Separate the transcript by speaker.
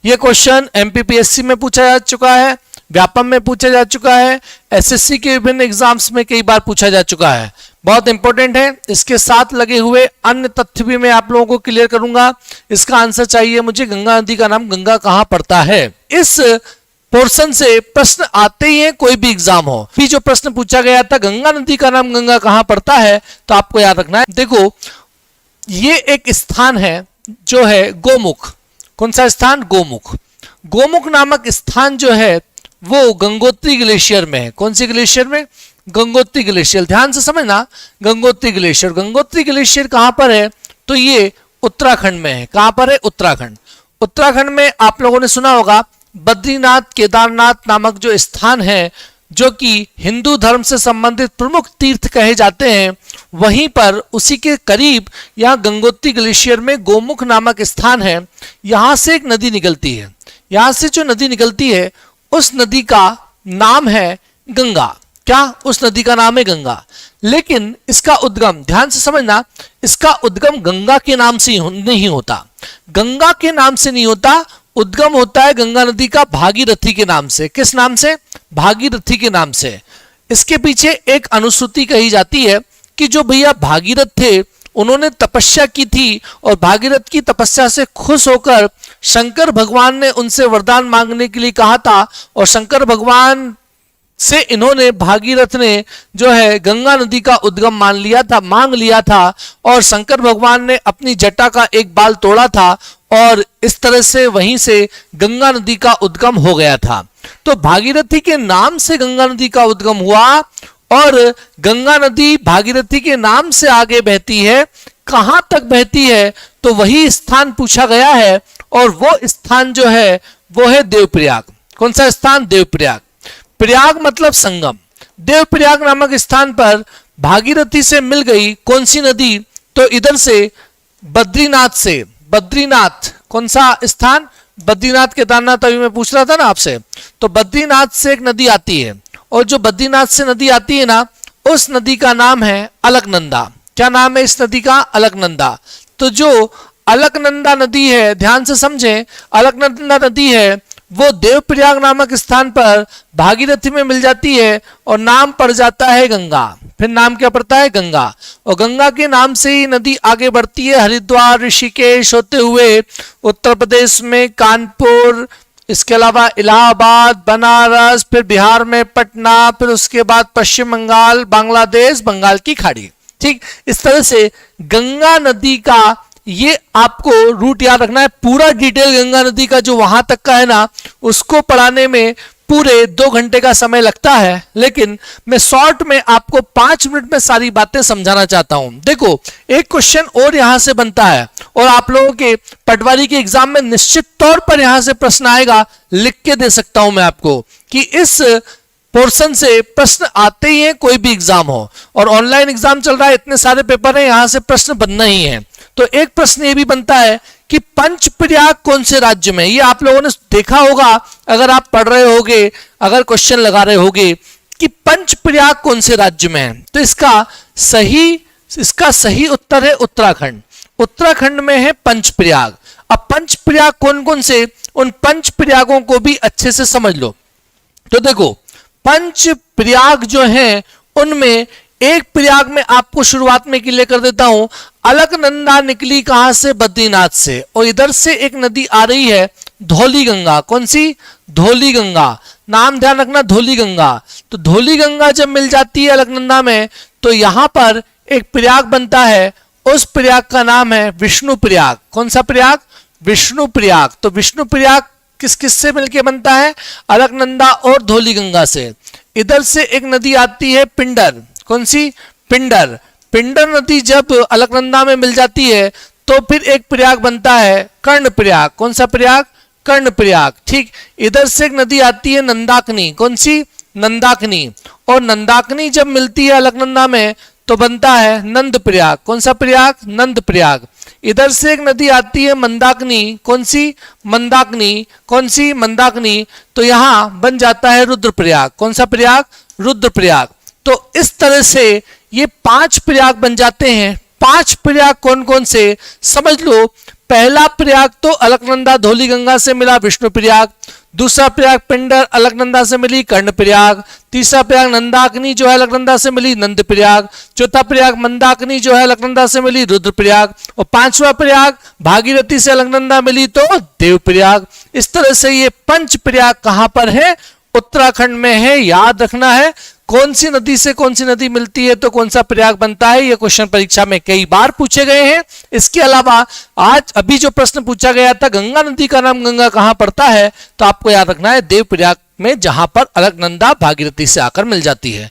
Speaker 1: ये question MPPSC में पूछा जा चुका है, व्यापम में पूछा जा चुका है, एसएससी के विभिन्न एग्जाम्स में कई बार पूछा जा चुका है, बहुत इंपॉर्टेंट है। इसके साथ लगे हुए अन्य तथ्य भी मैं आप लोगों को क्लियर करूंगा। इसका आंसर चाहिए मुझे, गंगा नदी का नाम गंगा कहां पड़ता है। इस पोर्शन से प्रश्न आते ही हैं, कोई भी एग्जाम हो। भी जो प्रश्न पूछा गया था गंगा नदी का नाम गंगा कहां पड़ता है, तो आपको याद रखना है। देखो ये एक स्थान है जो है गोमुख। कौन सा स्थान? गोमुख। गोमुख नामक स्थान जो है वो गंगोत्री ग्लेशियर में है। कौन सी ग्लेशियर में? गंगोत्री ग्लेशियर। ध्यान से समझना, गंगोत्री ग्लेशियर। गंगोत्री ग्लेशियर कहां पर है? तो ये उत्तराखंड में है। कहां पर है? उत्तराखंड। उत्तराखंड में आप लोगों ने सुना होगा बद्रीनाथ केदारनाथ नामक जो स्थान है, जो कि हिंदू धर्म से संबंधित प्रमुख तीर्थ कहे जाते हैं, वहीं पर उसी के करीब यहाँ गंगोत्री ग्लेशियर में गोमुख नामक स्थान है। यहां से एक नदी निकलती है। यहां से जो नदी निकलती है उस नदी का नाम है गंगा। क्या? उस नदी का नाम है गंगा। लेकिन इसका उद्गम, ध्यान से समझना, इसका उद्गम गंगा के नाम से नहीं होता। गंगा के नाम से नहीं होता, उद्गम होता है गंगा नदी का भागीरथी के नाम से। किस नाम से? भागीरथी के नाम से। इसके पीछे एक अनुश्रुति कही जाती है कि जो भैया भागीरथ थे उन्होंने तपस्या की थी और भागीरथ की तपस्या से खुश होकर शंकर भगवान ने उनसे वरदान मांगने के लिए कहा था, और शंकर भगवान से इन्होंने, भागीरथ ने जो है गंगा नदी का उद्गम मांग लिया था, और शंकर भगवान ने अपनी जटा का एक बाल तोड़ा था और इस तरह से वहीं से गंगा नदी का उद्गम हो गया था। तो भागीरथी के नाम से गंगा नदी का उद्गम हुआ और गंगा नदी भागीरथी के नाम से आगे बहती है। कहां तक बहती है? तो वही स्थान पूछा गया है, और वो स्थान जो है वो है देवप्रयाग। कौन सा स्थान? देवप्रयाग। प्रयाग मतलब संगम। देवप्रयाग नामक स्थान पर भागीरथी से मिल गई कौन सी नदी? तो इधर से बद्रीनाथ से, बद्रीनाथ कौन सा स्थान? बद्रीनाथ केदारनाथ अभी मैं पूछ रहा था ना आपसे। तो बद्रीनाथ से एक नदी आती है, और जो बद्रीनाथ से नदी आती है ना, उस नदी का नाम है अलकनंदा। क्या नाम है इस नदी का? अलकनंदा। तो जो अलकनंदा नदी है, ध्यान से समझें, अलकनंदा नदी है वो देवप्रयाग नामक स्थान पर भागीरथी में मिल जाती है और नाम पड़ जाता है गंगा। फिर नाम क्या पड़ता है? गंगा। और गंगा के नाम से ही नदी आगे बढ़ती है हरिद्वार, ऋषिकेश होते हुए उत्तर प्रदेश में कानपुर, इसके अलावा इलाहाबाद, बनारस, फिर बिहार में पटना, फिर उसके बाद पश्चिम बंगाल, बांग्लादेश, बंगाल की खाड़ी। ठीक इस तरह से गंगा नदी का ये आपको रूट याद रखना है। पूरा डिटेल गंगा नदी का जो वहां तक का है ना, उसको पढ़ाने में पूरे 2 घंटे का समय लगता है, लेकिन मैं शॉर्ट में आपको 5 मिनट में सारी बातें समझाना चाहता हूं। देखो एक क्वेश्चन और यहां से बनता है, और आप लोगों के पटवारी के एग्जाम में निश्चित तौर पर यहां से प्रश्न आएगा, लिख के दे सकता हूं मैं आपको कि इस पोर्शन से प्रश्न आते ही हैं, कोई भी एग्जाम हो। और ऑनलाइन एग्जाम चल रहा है, इतने सारे पेपर हैं, यहां से प्रश्न बनना ही है। तो एक प्रश्न ये भी बनता है कि पंचप्रयाग कौन से राज्य में? ये आप लोगों ने देखा होगा अगर आप पढ़ रहे होगे, अगर क्वेश्चन लगा रहे होगे कि पंचप्रयाग कौन से राज्य में है, तो इसका सही उत्तर है उत्तराखंड। उत्तराखंड में है पंचप्रयाग। अब पंचप्रयाग कौन कौन से? उन पंचप्रयागों को भी अच्छे से समझ लो। तो देखो पंचप्रयाग जो हैं उनमें एक प्रयाग में आपको शुरुआत में क्लियर कर देता हूं। अलकनंदा निकली कहां से? बद्रीनाथ से, और इधर से एक नदी आ रही है धौली गंगा। कौन सी? धौली गंगा। नाम ध्यान रखना, धौली गंगा। तो धौली गंगा जब मिल जाती है अलकनंदा में, तो यहां पर एक प्रयाग बनता है, उस प्रयाग का नाम है विष्णु प्रयाग। कौन सा प्रयाग? विष्णु प्रयाग। तो विष्णु प्रयाग किस किस से मिलके बनता है? अलकनंदा और धौली गंगा से। इधर से एक नदी आती है पिंडर। कौन सी? पिंडर। पिंडर नदी जब अलकनंदा में मिल जाती है तो फिर एक प्रयाग बनता है कर्ण प्रयाग। कौन सा प्रयाग? कर्ण प्रयाग। ठीक इधर से एक नदी आती है नंदाकिनी। कौन सी? नंदाकिनी। और नंदाकिनी जब मिलती है अलकनंदा में तो बनता है नंद प्रयाग। कौन सा प्रयाग? नंद प्रयाग। इधर से एक नदी आती है मंदाकिनी। कौन सी? मंदाकिनी। कौन सी? मंदाकिनी। तो यहां बन जाता है रुद्रप्रयाग। कौन सा प्रयाग? रुद्रप्रयाग। तो इस तरह से ये 5 प्रयाग बन जाते हैं। 5 प्रयाग कौन कौन से? समझ लो पहला प्रयाग तो अलकनंदा धौली गंगा से मिला विष्णु प्रयाग, दूसरा प्रयाग पिंडर अलकनंदा से मिली कर्ण प्रयाग, तीसरा प्रयाग नंदाकिनी जो है अलकनंदा से मिली नंद प्रयाग, चौथा प्रयाग मंदाकिनी जो है अलकनंदा से मिली रुद्र प्रयाग, और पांचवा प्रयाग भागीरथी से अलकनंदा मिली तो देव प्रयाग। इस तरह से ये पंच प्रयाग कहां पर है? उत्तराखंड में है। याद रखना है कौन सी नदी से कौन सी नदी मिलती है तो कौन सा प्रयाग बनता है। ये क्वेश्चन परीक्षा में कई बार पूछे गए हैं। इसके अलावा आज अभी जो प्रश्न पूछा गया था गंगा नदी का नाम गंगा कहां पड़ता है, तो आपको याद रखना है देव प्रयाग में, जहां पर अलकनंदा भागीरथी से आकर मिल जाती है।